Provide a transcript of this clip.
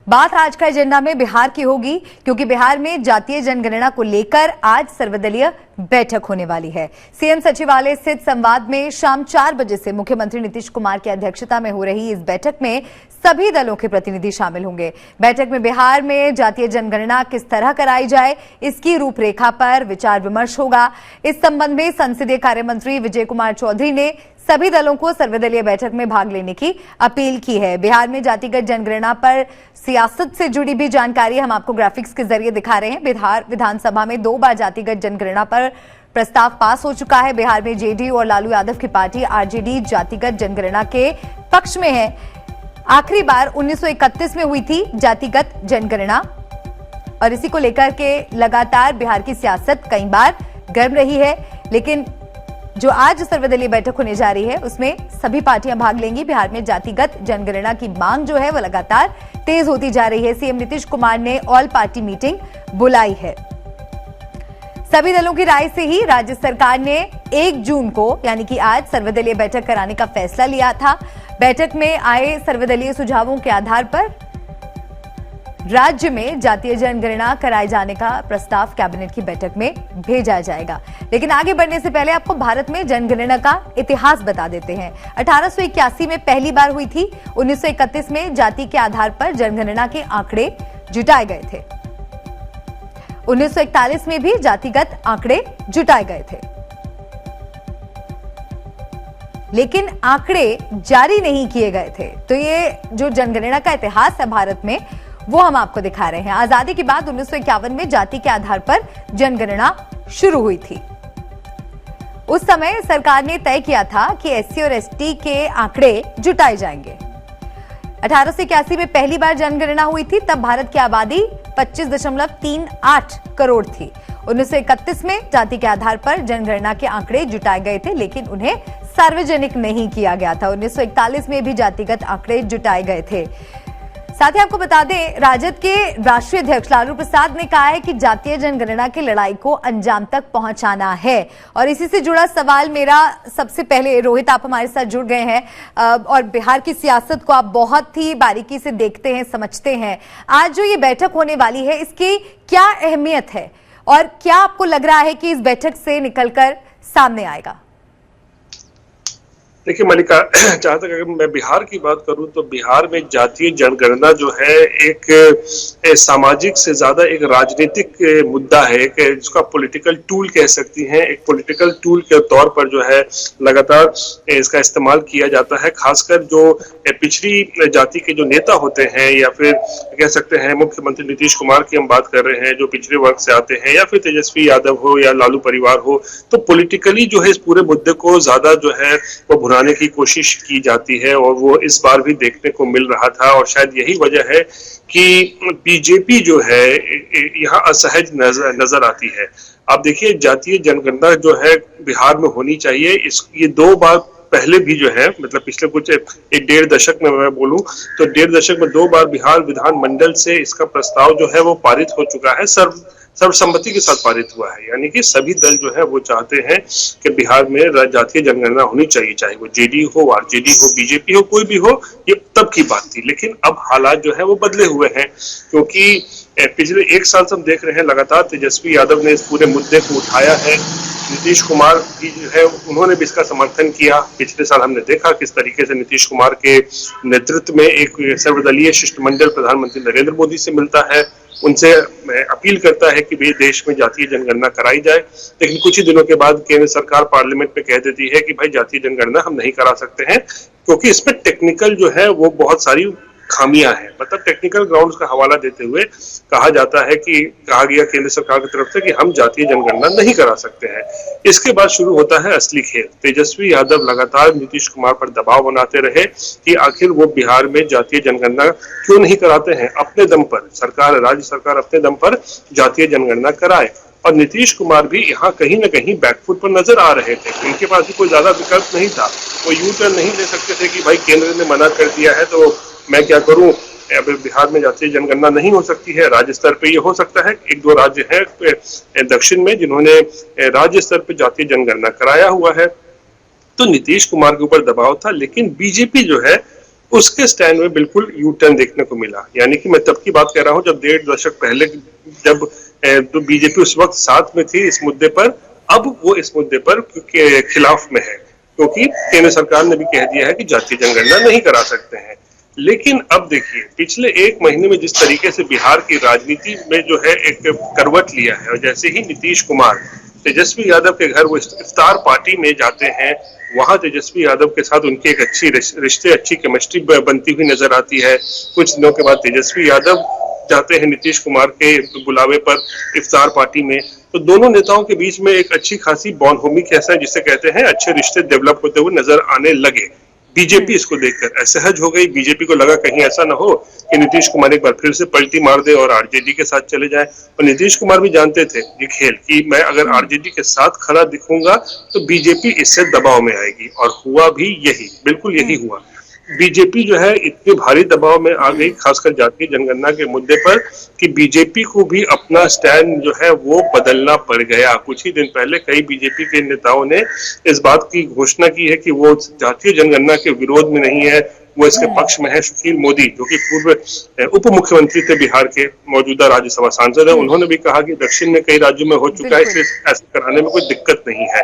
बात आज का एजेंडा में बिहार की होगी, क्योंकि बिहार में जातीय जनगणना को लेकर आज सर्वदलीय बैठक होने वाली है। सीएम सचिवालय स्थित संवाद में शाम 4 बजे से मुख्यमंत्री नीतीश कुमार की अध्यक्षता में हो रही इस बैठक में सभी दलों के प्रतिनिधि शामिल होंगे। बैठक में बिहार में जातीय जनगणना किस तरह कराई जाए, इसकी रूपरेखा पर विचार विमर्श होगा। इस संबंध में संसदीय कार्य मंत्री विजय कुमार चौधरी ने सभी दलों को सर्वदलीय बैठक में भाग लेने की अपील की है। बिहार में जातिगत जनगणना पर सियासत से जुड़ी भी जानकारी हम आपको ग्राफिक्स के जरिए दिखा रहे हैं। बिहार विधानसभा में 2 बार जातिगत जनगणना पर प्रस्ताव पास हो चुका है। बिहार में जेडीयू और लालू यादव की पार्टी आरजेडी जातिगत जनगणना के पक्ष में है। आखिरी बार 1931 में हुई थी जातिगत जनगणना और इसी को लेकर के लगातार बिहार की सियासत कई बार गर्म रही है। लेकिन जो आज सर्वदलीय बैठक होने जा रही है उसमें सभी पार्टियां भाग लेंगी। बिहार में जातिगत जनगणना की मांग जो है वो लगातार तेज होती जा रही है। सीएम नीतीश कुमार ने ऑल पार्टी मीटिंग बुलाई है। सभी दलों की राय से ही राज्य सरकार ने 1 जून को यानी कि आज सर्वदलीय बैठक कराने का फैसला लिया था। बैठक में आए सर्वदलीय सुझावों के आधार पर राज्य में जातीय जनगणना कराए जाने का प्रस्ताव कैबिनेट की बैठक में भेजा जाएगा। लेकिन आगे बढ़ने से पहले आपको भारत में जनगणना का इतिहास बता देते हैं। 1881 में पहली बार हुई थी। 1931 में जाति के आधार पर जनगणना के आंकड़े जुटाए गए थे। 1941 में भी जातिगत आंकड़े जुटाए गए थे, लेकिन आंकड़े जारी नहीं किए गए थे। तो ये जो जनगणना का इतिहास है भारत में वो हम आपको दिखा रहे हैं। आजादी के बाद 1951 में जाति के आधार पर जनगणना शुरू हुई थी। उस समय सरकार ने तय किया था कि एससी और एसटी के आंकड़े जुटाए जाएंगे। 1881 में पहली बार जनगणना हुई थी, तब भारत की आबादी 25.38 करोड़ थी। 1931 में जाति के आधार पर जनगणना के आंकड़े जुटाए गए थे, लेकिन उन्हें सार्वजनिक नहीं किया गया था। 1941 में भी जातिगत आंकड़े जुटाए गए थे। साथ ही आपको बता दें, राजद के राष्ट्रीय अध्यक्ष लालू प्रसाद ने कहा है कि जातीय जनगणना की लड़ाई को अंजाम तक पहुंचाना है। और इसी से जुड़ा सवाल मेरा सबसे पहले, रोहित आप हमारे साथ जुड़ गए हैं और बिहार की सियासत को आप बहुत ही बारीकी से देखते हैं, समझते हैं। आज जो ये बैठक होने वाली है इसकी क्या अहमियत है और क्या आपको लग रहा है कि इस बैठक से निकलकर सामने आएगा? देखिए मलिका, जहां तक अगर मैं बिहार की बात करूं तो बिहार में जातीय जनगणना जो है एक सामाजिक से ज्यादा एक राजनीतिक मुद्दा है, जिसका पॉलिटिकल टूल कह सकती हैं। एक पॉलिटिकल टूल के तौर पर जो है लगातार इसका इस्तेमाल किया जाता है। खासकर जो पिछड़ी जाति के जो नेता होते हैं या फिर कह सकते हैं मुख्यमंत्री नीतीश कुमार की हम बात कर रहे हैं, जो पिछड़े वर्ग से आते हैं, या फिर तेजस्वी यादव हो या लालू परिवार हो, तो पॉलिटिकली जो है इस पूरे मुद्दे को ज्यादा जो है वो भुनाने की कोशिश की जाती है और वो इस बार भी देखने को मिल रहा था। और शायद यही वजह है कि बीजेपी जो है यहाँ असहज नजर आती है। आप देखिए, जातीय जनगणना जो है बिहार में होनी चाहिए। ये 2 बार पहले भी जो है, मतलब पिछले कुछ 1.5 दशक में मैं बोलूं तो 1.5 दशक में 2 बार बिहार विधानमंडल से इसका प्रस्ताव जो है वो पारित हो चुका है। सर्वसम्मति के साथ पारित हुआ है। यानी कि सभी दल जो है वो चाहते हैं कि बिहार में जातीय जनगणना होनी चाहिए, चाहे वो जेडीयू हो, आरजेडी हो, बीजेपी हो, कोई भी हो। ये तब की बात थी, लेकिन अब हालात जो है वो बदले हुए हैं, क्योंकि पिछले 1 साल से हम देख रहे हैं लगातार तेजस्वी यादव ने इस पूरे मुद्दे को उठाया है। नीतीश कुमार भी जो है उन्होंने भी इसका समर्थन किया। पिछले साल हमने देखा किस तरीके से नीतीश कुमार के नेतृत्व में एक सर्वदलीय शिष्टमंडल प्रधानमंत्री नरेंद्र मोदी से मिलता है, उनसे अपील करता है कि देश में जातीय जनगणना कराई जाए। लेकिन कुछ ही दिनों के बाद केंद्र सरकार पार्लियामेंट में कह देती है कि भाई जातीय जनगणना हम नहीं करा सकते हैं, क्योंकि इसमें टेक्निकल जो है वो बहुत सारी खामियां हैं। मतलब टेक्निकल ग्राउंड्स का हवाला देते हुए कहा गया केंद्र सरकार की तरफ से कि हम जातीय जनगणना नहीं करा सकते हैं। इसके बाद शुरू होता है असली खेल। तेजस्वी यादव लगातार नीतीश कुमार पर दबाव बनाते रहे कि आखिर वो बिहार में जातीय जनगणना क्यों नहीं कराते हैं। अपने दम पर राज्य सरकार अपने दम पर जातीय जनगणना कराए। और नीतीश कुमार भी यहाँ कहीं न कहीं बैकफुट पर नजर आ रहे थे। उनके पास भी कोई ज्यादा विकल्प नहीं था। वो यू टर्न नहीं ले सकते थे कि भाई केंद्र ने मना कर दिया है तो मैं क्या करूं, अब बिहार में जातीय जनगणना नहीं हो सकती है। राज्य स्तर पे ये हो सकता है। 1-2 राज्य हैं दक्षिण में जिन्होंने राज्य स्तर पे जातीय जनगणना कराया हुआ है। तो नीतीश कुमार के ऊपर दबाव था, लेकिन बीजेपी जो है उसके स्टैंड में बिल्कुल यू टर्न देखने को मिला। यानी कि मैं तब की बात कर रहा हूं जब 1.5 दशक पहले, जब तो बीजेपी उस वक्त साथ में थी इस मुद्दे पर, अब वो इस मुद्दे पर खिलाफ में है, क्योंकि केंद्र सरकार ने भी कह दिया है कि जातीय जनगणना नहीं करा सकते हैं। लेकिन अब देखिए, पिछले 1 महीने में जिस तरीके से बिहार की राजनीति में जो है एक करवट लिया है, और जैसे ही नीतीश कुमार तेजस्वी यादव के घर वो इफ्तार पार्टी में जाते हैं, वहां तेजस्वी यादव के साथ उनकी एक अच्छी रिश्ते, अच्छी केमिस्ट्री बनती हुई नजर आती है। कुछ दिनों के बाद तेजस्वी यादव जाते हैं नीतीश कुमार के बुलावे पर इफ्तार पार्टी में, तो दोनों नेताओं के बीच में एक अच्छी खासी बॉन्डहोमी कैसा है जिसे कहते हैं, अच्छे रिश्ते डेवलप होते हुए नजर आने लगे। बीजेपी इसको देखकर असहज हो गई। बीजेपी को लगा कहीं ऐसा ना हो कि नीतीश कुमार एक बार फिर से पलटी मार दे और आरजेडी के साथ चले जाए। और नीतीश कुमार भी जानते थे ये खेल कि मैं अगर आरजेडी के साथ खड़ा दिखूंगा तो बीजेपी इससे दबाव में आएगी, और हुआ भी यही, बिल्कुल यही हुआ। बीजेपी जो है इतने भारी दबाव में आ गई, खासकर जातीय जनगणना के मुद्दे पर, कि बीजेपी को भी अपना स्टैंड जो है वो बदलना पड़ गया। कुछ ही दिन पहले कई बीजेपी के नेताओं ने इस बात की घोषणा की है कि वो जातीय जनगणना के विरोध में नहीं है, वो इसके पक्ष में है। सुशील मोदी, जो कि पूर्व उप मुख्यमंत्री थे बिहार के, मौजूदा राज्यसभा सांसद है, उन्होंने भी कहा कि दक्षिण में कई राज्यों में हो चुका है, इसलिए ऐसा कराने में कोई दिक्कत नहीं है।